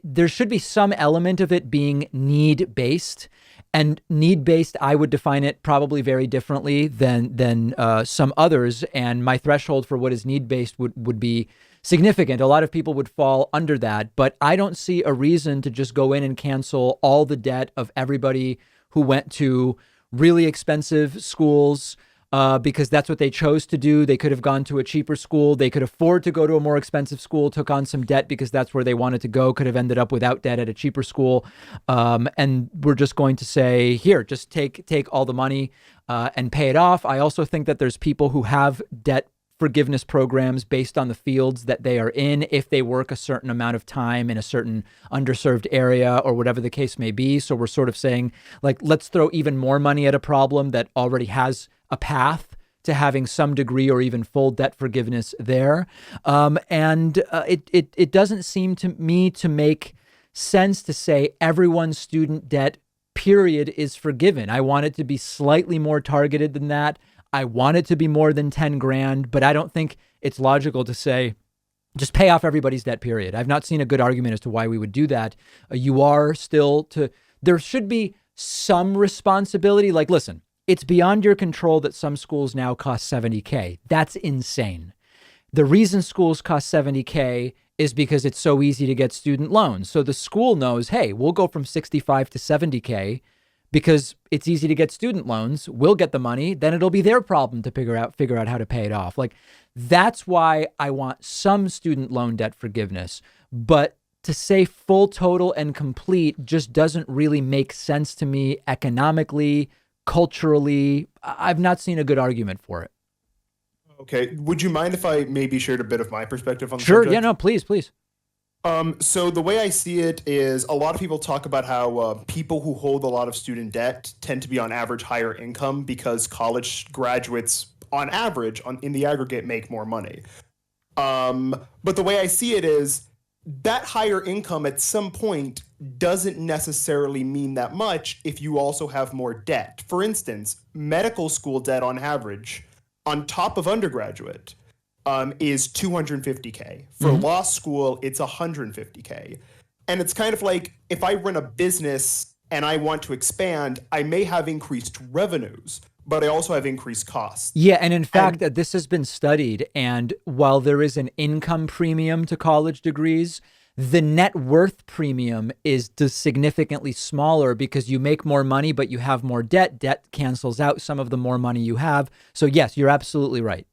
there should be some element of it being need-based. And need-based, I would define it probably very differently than some others. And my threshold for what is need-based would be significant. A lot of people would fall under that, but I don't see a reason to just go in and cancel all the debt of everybody who went to really expensive schools because that's what they chose to do. They could have gone to a cheaper school. They could afford to go to a more expensive school, took on some debt because that's where they wanted to go, could have ended up without debt at a cheaper school. And we're just going to say, here, just take all the money and pay it off. I also think that there's people who have debt forgiveness programs based on the fields that they are in, if they work a certain amount of time in a certain underserved area or whatever the case may be. So we're sort of saying, like, let's throw even more money at a problem that already has a path to having some degree or even full debt forgiveness there. It doesn't seem to me to make sense to say everyone's student debt, period, is forgiven. I want it to be slightly more targeted than that. I want it to be more than 10 grand, but I don't think it's logical to say, just pay off everybody's debt, period. I've not seen a good argument as to why we would do that. There should be some responsibility. Like, listen, it's beyond your control that some schools now cost $70K. That's insane. The reason schools cost $70K is because it's so easy to get student loans. So the school knows, hey, we'll go from $65 to $70K because it's easy to get student loans. We'll get the money. Then it'll be their problem to figure out how to pay it off. Like, that's why I want some student loan debt forgiveness. But to say full, total, and complete just doesn't really make sense to me economically, culturally. I've not seen a good argument for it. Okay. Would you mind if I maybe shared a bit of my perspective on the Sure. subject? Yeah, no, please. So the way I see it is a lot of people talk about how people who hold a lot of student debt tend to be on average higher income because college graduates on average in the aggregate make more money. But the way I see it is that higher income at some point doesn't necessarily mean that much if you also have more debt. For instance, medical school debt on average on top of undergraduate is $250K. For law school, it's $150K. And it's kind of like, if I run a business and I want to expand, I may have increased revenues, but I also have increased costs. Yeah, and in fact, this has been studied. And while there is an income premium to college degrees, the net worth premium is significantly smaller because you make more money, but you have more debt. Debt cancels out some of the more money you have. So yes, you're absolutely right.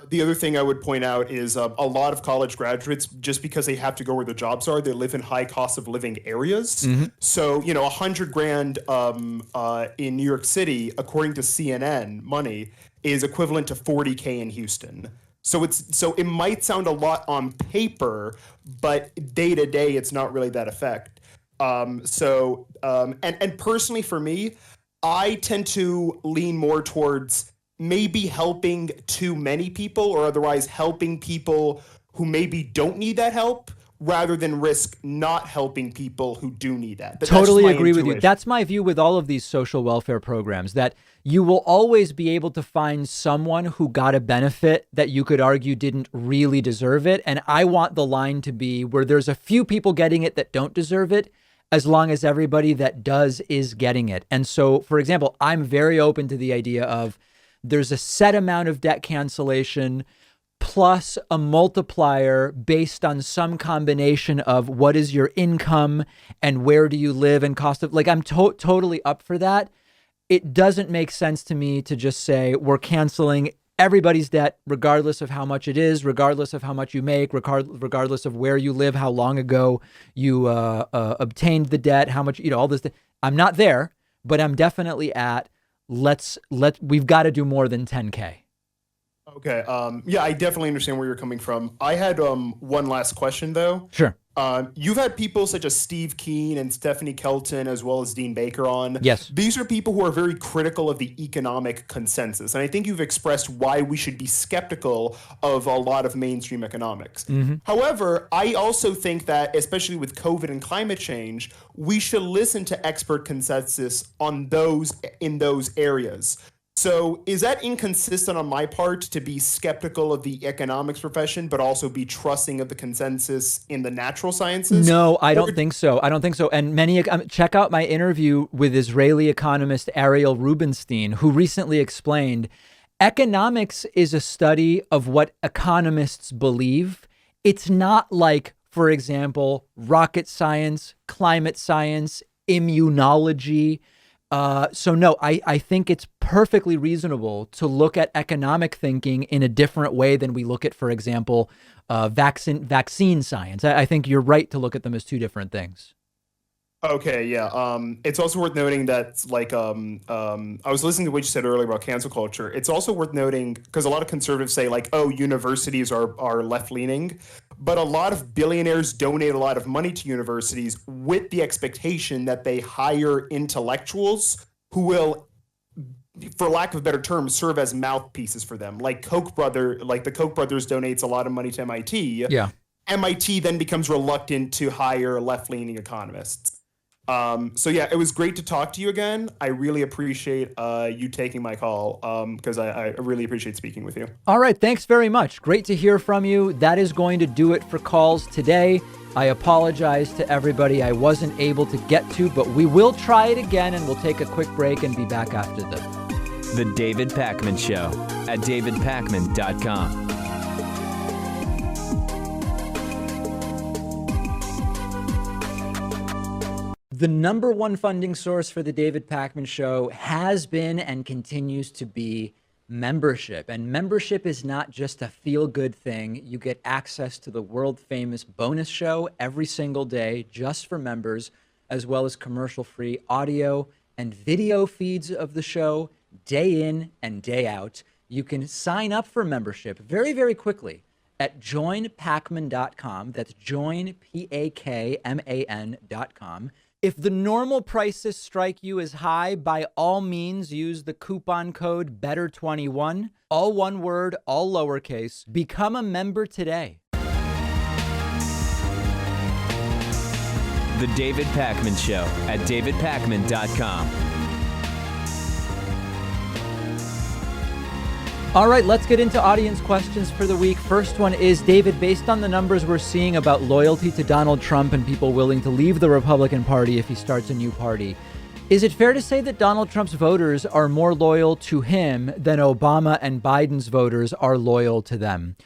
The other thing I would point out is a lot of college graduates, just because they have to go where the jobs are, they live in high cost of living areas. Mm-hmm. So, $100,000 in New York City, according to CNN money, is equivalent to $40K in Houston. So it might sound a lot on paper, but day to day, it's not really that effect. And personally for me, I tend to lean more towards maybe helping too many people, or otherwise helping people who maybe don't need that help, rather than risk not helping people who do need that. Totally agree with you. That's my view with all of these social welfare programs, that you will always be able to find someone who got a benefit that you could argue didn't really deserve it. And I want the line to be where there's a few people getting it that don't deserve it, as long as everybody that does is getting it. And so, for example, I'm very open to the idea of there's a set amount of debt cancellation plus a multiplier based on some combination of what is your income and where do you live and cost of, like, I'm totally up for that. It doesn't make sense to me to just say we're canceling everybody's debt, regardless of how much it is, regardless of how much you make, regardless of where you live, how long ago you obtained the debt, how much, all this. I'm not there, but I'm definitely at, we've got to do more than 10K. Okay. Yeah, I definitely understand where you're coming from. I had one last question, though. Sure. You've had people such as Steve Keen and Stephanie Kelton, as well as Dean Baker on. Yes. These are people who are very critical of the economic consensus. And I think you've expressed why we should be skeptical of a lot of mainstream economics. Mm-hmm. However, I also think that, especially with COVID and climate change, we should listen to expert consensus on in those areas. So is that inconsistent on my part to be skeptical of the economics profession, but also be trusting of the consensus in the natural sciences? No, I don't think so. And check out my interview with Israeli economist Ariel Rubinstein, who recently explained economics is a study of what economists believe. It's not like, for example, rocket science, climate science, immunology. So no, I think it's perfectly reasonable to look at economic thinking in a different way than we look at, for example, vaccine science. I think you're right to look at them as two different things. Okay, yeah. It's also worth noting that, like, I was listening to what you said earlier about cancel culture. It's also worth noting, because a lot of conservatives say, like, oh, universities are left-leaning, but a lot of billionaires donate a lot of money to universities with the expectation that they hire intellectuals who will, for lack of a better term, serve as mouthpieces for them. Like the Koch brothers donates a lot of money to MIT. Yeah. MIT then becomes reluctant to hire left-leaning economists. So yeah, it was great to talk to you again. I really appreciate you taking my call, because I really appreciate speaking with you. All right. Thanks very much. Great to hear from you. That is going to do it for calls today. I apologize to everybody I wasn't able to get to, but we will try it again, and we'll take a quick break and be back after this. The David Pakman Show at davidpakman.com. The number one funding source for the David Pakman Show has been and continues to be membership. And membership is not just a feel-good thing. You get access to the world-famous bonus show every single day just for members, as well as commercial-free audio and video feeds of the show day in and day out. You can sign up for membership very, very quickly at joinpakman.com. That's joinpakman.com. If the normal prices strike you as high, by all means use the coupon code BETTER21, all one word, all lowercase. Become a member today. The David Pakman Show at davidpakman.com. All right, let's get into audience questions for the week. First one is, David, based on the numbers we're seeing about loyalty to Donald Trump and people willing to leave the Republican Party if he starts a new party, is it fair to say that Donald Trump's voters are more loyal to him than Obama and Biden's voters are loyal to them?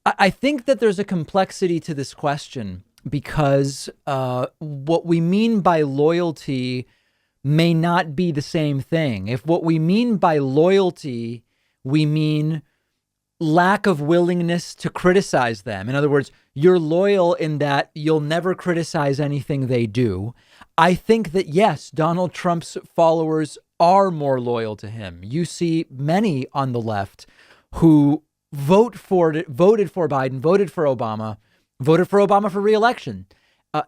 I think that there's a complexity to this question, because what we mean by loyalty may not be the same thing. If what we mean by loyalty, we mean lack of willingness to criticize them. In other words, you're loyal in that you'll never criticize anything they do. I think that, yes, Donald Trump's followers are more loyal to him. You see many on the left who voted for Biden, voted for Obama for re-election,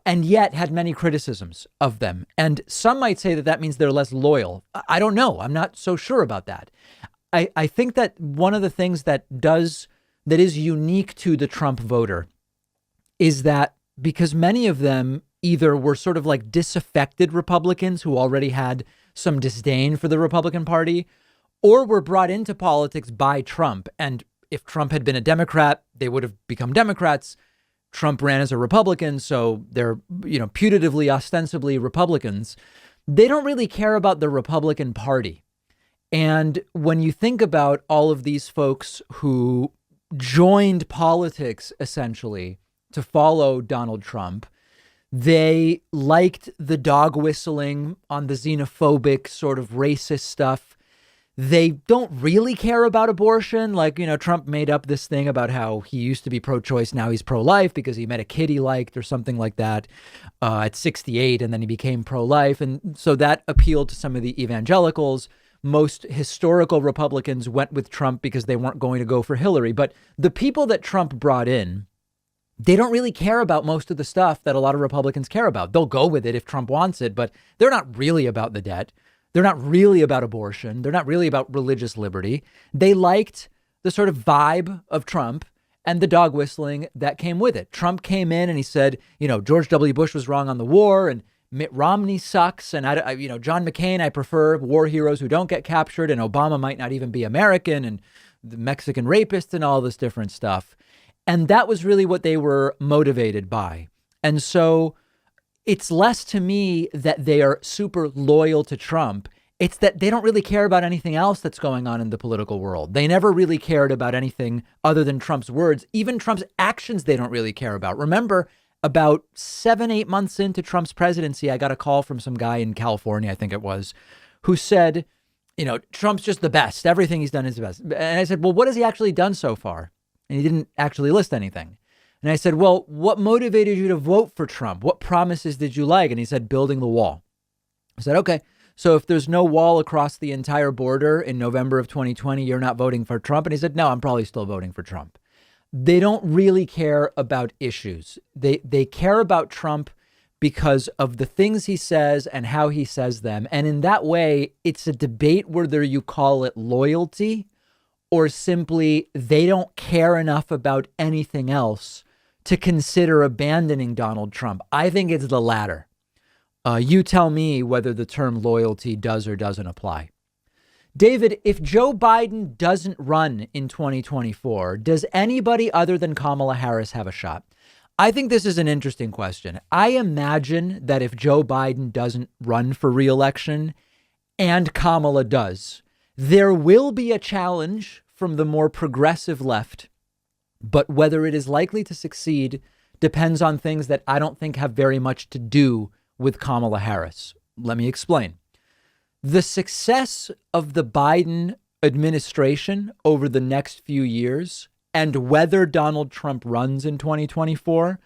and yet had many criticisms of them. And some might say that that means they're less loyal. I don't know. I'm not so sure about that. I think that one of the things that is unique to the Trump voter is that because many of them either were sort of like disaffected Republicans who already had some disdain for the Republican Party, or were brought into politics by Trump. And if Trump had been a Democrat, they would have become Democrats. Trump ran as a Republican, so they're, putatively, ostensibly Republicans. They don't really care about the Republican Party. And when you think about all of these folks who joined politics essentially to follow Donald Trump, they liked the dog whistling on the xenophobic sort of racist stuff. They don't really care about abortion. Like, Trump made up this thing about how he used to be pro-choice. Now he's pro-life because he met a kid he liked or something like that at 68. And then he became pro-life. And so that appealed to some of the evangelicals. Most historical Republicans went with Trump because they weren't going to go for Hillary. But the people that Trump brought in, they don't really care about most of the stuff that a lot of Republicans care about. They'll go with it if Trump wants it, but they're not really about the debt. They're not really about abortion. They're not really about religious liberty. They liked the sort of vibe of Trump and the dog whistling that came with it. Trump came in and he said, George W. Bush was wrong on the war and Mitt Romney sucks. And John McCain, I prefer war heroes who don't get captured, and Obama might not even be American, and the Mexican rapists and all this different stuff. And that was really what they were motivated by. And so it's less to me that they are super loyal to Trump. It's that they don't really care about anything else that's going on in the political world. They never really cared about anything other than Trump's words. Even Trump's actions, they don't really care about. Remember, about 7-8 months into Trump's presidency, I got a call from some guy in California, I think it was, who said, Trump's just the best. Everything he's done is the best. And I said, well, what has he actually done so far? And he didn't actually list anything. And I said, well, what motivated you to vote for Trump? What promises did you like? And he said, building the wall. I said, okay, so if there's no wall across the entire border in November of 2020, you're not voting for Trump? And he said, no, I'm probably still voting for Trump. They don't really care about issues. They care about Trump because of the things he says and how he says them. And in that way, it's a debate whether you call it loyalty or simply they don't care enough about anything else to consider abandoning Donald Trump. I think it's the latter. You tell me whether the term loyalty does or doesn't apply. David, if Joe Biden doesn't run in 2024, does anybody other than Kamala Harris have a shot? I think this is an interesting question. I imagine that if Joe Biden doesn't run for re-election and Kamala does, there will be a challenge from the more progressive left. But whether it is likely to succeed depends on things that I don't think have very much to do with Kamala Harris. Let me explain. The success of the Biden administration over the next few years and whether Donald Trump runs in 2024,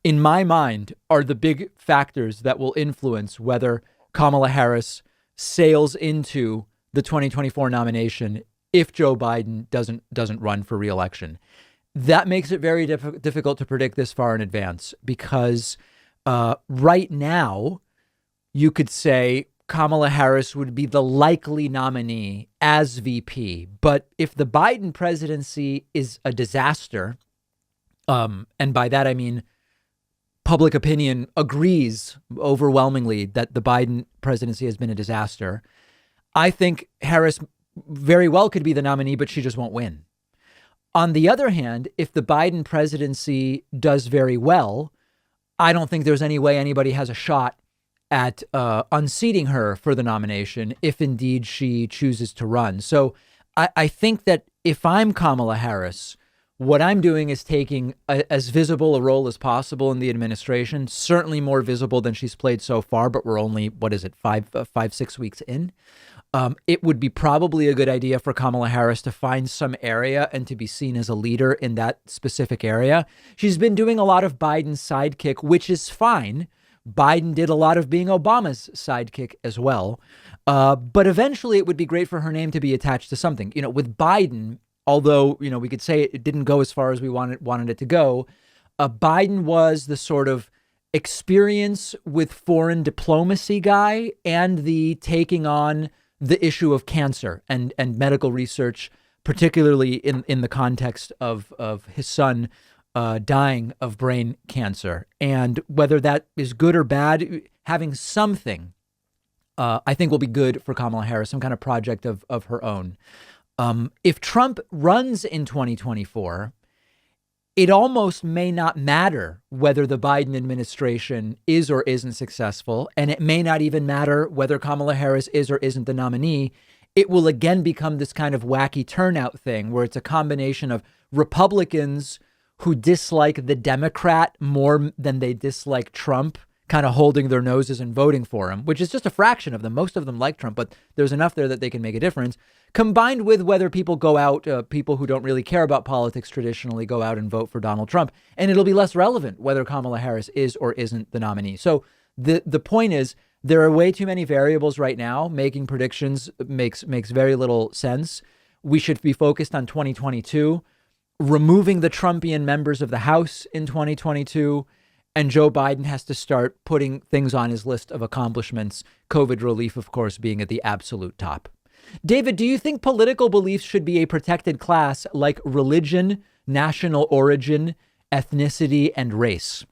in my mind, are the big factors that will influence whether Kamala Harris sails into the 2024 nomination if Joe Biden doesn't run for re-election. That makes it very difficult to predict this far in advance because right now you could say Kamala Harris would be the likely nominee as VP. But if the Biden presidency is a disaster, and by that I mean public opinion agrees overwhelmingly that the Biden presidency has been a disaster, I think Harris very well could be the nominee, but she just won't win. On the other hand, if the Biden presidency does very well, I don't think there's any way anybody has a shot at unseating her for the nomination if indeed she chooses to run. So I think that if I'm Kamala Harris, What I'm doing is taking as visible a role as possible in the administration, certainly more visible than she's played so far, but we're only, 6 weeks in. It would be probably a good idea for Kamala Harris to find some area and to be seen as a leader in that specific area. She's been doing a lot of Biden's sidekick, which is fine. Biden did a lot of being Obama's sidekick as well. But eventually it would be great for her name to be attached to something. With Biden, although, we could say it didn't go as far as we wanted it to go, Biden was the sort of experience with foreign diplomacy guy and the taking on the issue of cancer and medical research, particularly in the context of his son dying of brain cancer. And whether that is good or bad, having something, I think will be good for Kamala Harris, some kind of project of her own. If Trump runs in 2024, it almost may not matter whether the Biden administration is or isn't successful, and it may not even matter whether Kamala Harris is or isn't the nominee. It will again become this kind of wacky turnout thing where it's a combination of Republicans who dislike the Democrat more than they dislike Trump, kind of holding their noses and voting for him, which is just a fraction of them. Most of them like Trump, but there's enough there that they can make a difference, combined with whether people go out, people who don't really care about politics traditionally go out and vote for Donald Trump. And it'll be less relevant whether Kamala Harris is or isn't the nominee. So the point is, there are way too many variables right now. Making predictions makes very little sense. We should be focused on 2022, removing the Trumpian members of the House in 2022. And Joe Biden has to start putting things on his list of accomplishments, COVID relief, of course, being at the absolute top. David, do you think political beliefs should be a protected class like religion, national origin, ethnicity, and race?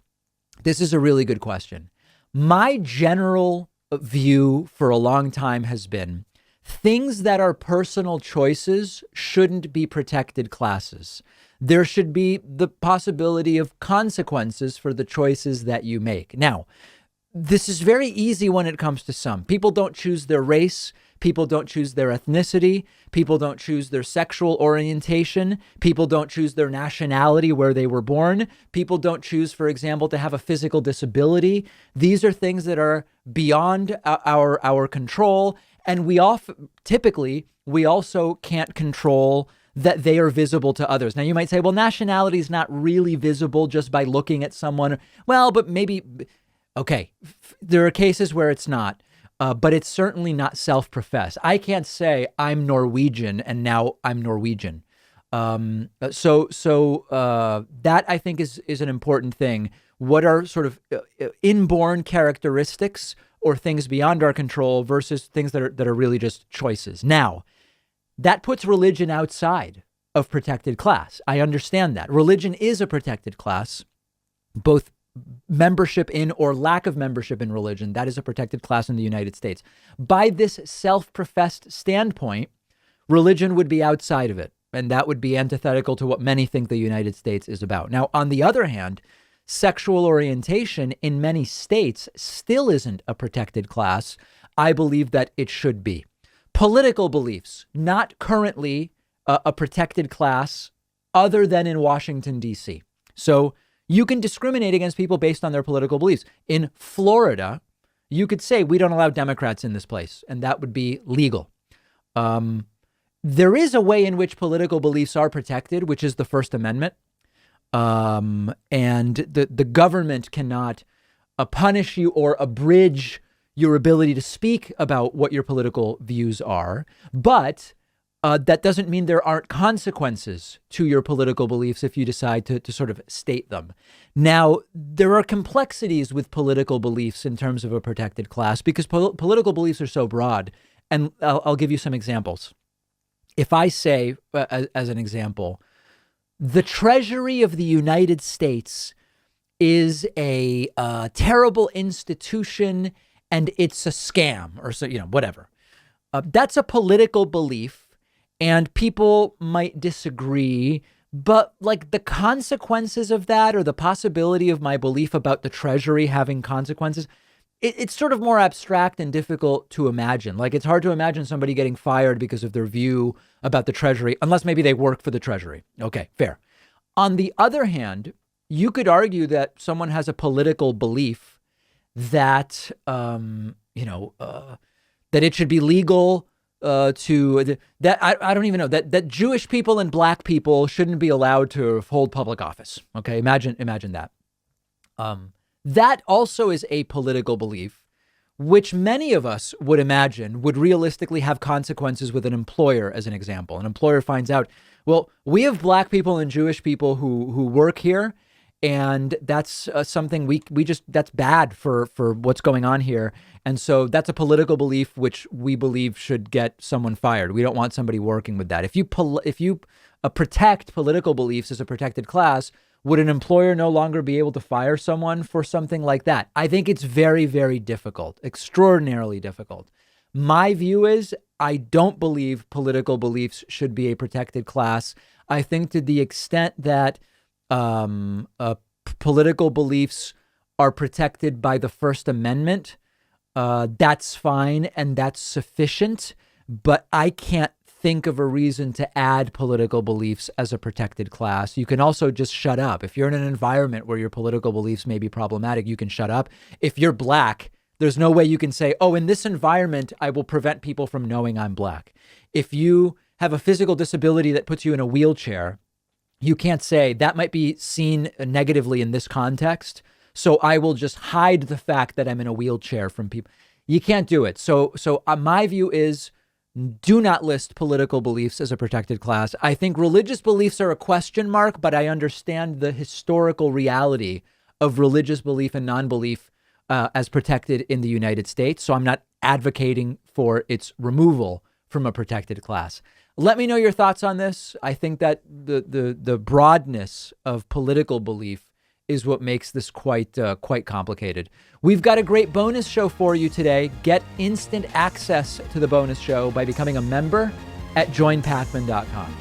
This is a really good question. My general view for a long time has been things that are personal choices shouldn't be protected classes. There should be the possibility of consequences for the choices that you make. Now, this is very easy when it comes to some. People don't choose their race. People don't choose their ethnicity. People don't choose their sexual orientation. People don't choose their nationality, where they were born. People don't choose, for example, to have a physical disability. These are things that are beyond our control. And we also can't control that they are visible to others. Now, you might say, well, nationality is not really visible just by looking at someone. Well, but maybe, okay, there are cases where it's not, but it's certainly not self-professed. I can't say I'm Norwegian and now I'm Norwegian. So that I think is an important thing. What are sort of inborn characteristics or things beyond our control versus things that are really just choices? Now, that puts religion outside of protected class. I understand that. Religion is a protected class, both membership in or lack of membership in religion. That is a protected class in the United States. By this self-professed standpoint, religion would be outside of it. And that would be antithetical to what many think the United States is about. Now, on the other hand, sexual orientation in many states still isn't a protected class. I believe that it should be. Political beliefs, not currently a protected class other than in Washington, D.C. So you can discriminate against people based on their political beliefs. In Florida, you could say we don't allow Democrats in this place, and that would be legal. There is a way in which political beliefs are protected, which is the First Amendment. And the government cannot punish you or abridge your ability to speak about what your political views are. But that doesn't mean there aren't consequences to your political beliefs if you decide to sort of state them. Now, there are complexities with political beliefs in terms of a protected class because political beliefs are so broad. And I'll give you some examples. If I say, as an example, the Treasury of the United States is a terrible institution and it's a scam or so, whatever. That's a political belief and people might disagree, but like the consequences of that or the possibility of my belief about the Treasury having consequences, it's sort of more abstract and difficult to imagine. Like it's hard to imagine somebody getting fired because of their view about the Treasury, unless maybe they work for the Treasury. Okay, fair. On the other hand, you could argue that someone has a political belief that, that it should be legal I don't even know that Jewish people and black people shouldn't be allowed to hold public office. Okay. Imagine that. That also is a political belief, which many of us would imagine would realistically have consequences with an employer. As an example, an employer finds out, well, we have black people and Jewish people who work here, and that's something that's bad for what's going on here. And so that's a political belief which we believe should get someone fired. We don't want somebody working with that. If you protect political beliefs as a protected class, would an employer no longer be able to fire someone for something like that? I think it's very, very difficult, extraordinarily difficult. My view is I don't believe political beliefs should be a protected class. I think to the extent that political beliefs are protected by the First Amendment, that's fine and that's sufficient, but I can't think of a reason to add political beliefs as a protected class. You can also just shut up. If you're in an environment where your political beliefs may be problematic, you can shut up. If you're black, there's no way you can say, oh, in this environment, I will prevent people from knowing I'm black. If you have a physical disability that puts you in a wheelchair, you can't say that might be seen negatively in this context, so I will just hide the fact that I'm in a wheelchair from people. You can't do it. So my view is do not list political beliefs as a protected class. I think religious beliefs are a question mark, but I understand the historical reality of religious belief and non-belief as protected in the United States. So I'm not advocating for its removal from a protected class. Let me know your thoughts on this. I think that the broadness of political belief is what makes this quite complicated. We've got a great bonus show for you today. Get instant access to the bonus show by becoming a member at joinpacman.com.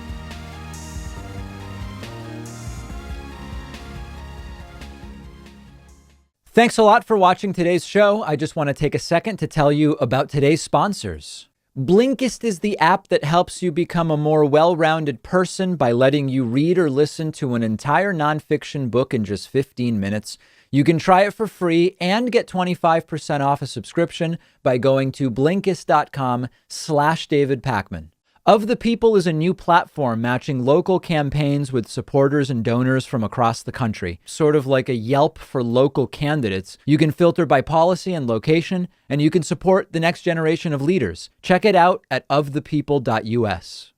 Thanks a lot for watching today's show. I just want to take a second to tell you about today's sponsors. Blinkist is the app that helps you become a more well-rounded person by letting you read or listen to an entire nonfiction book in just 15 minutes. You can try it for free and get 25% off a subscription by going to Blinkist.com/David Pakman. Of the People is a new platform matching local campaigns with supporters and donors from across the country. Sort of like a Yelp for local candidates. You can filter by policy and location, and you can support the next generation of leaders. Check it out at ofthepeople.us.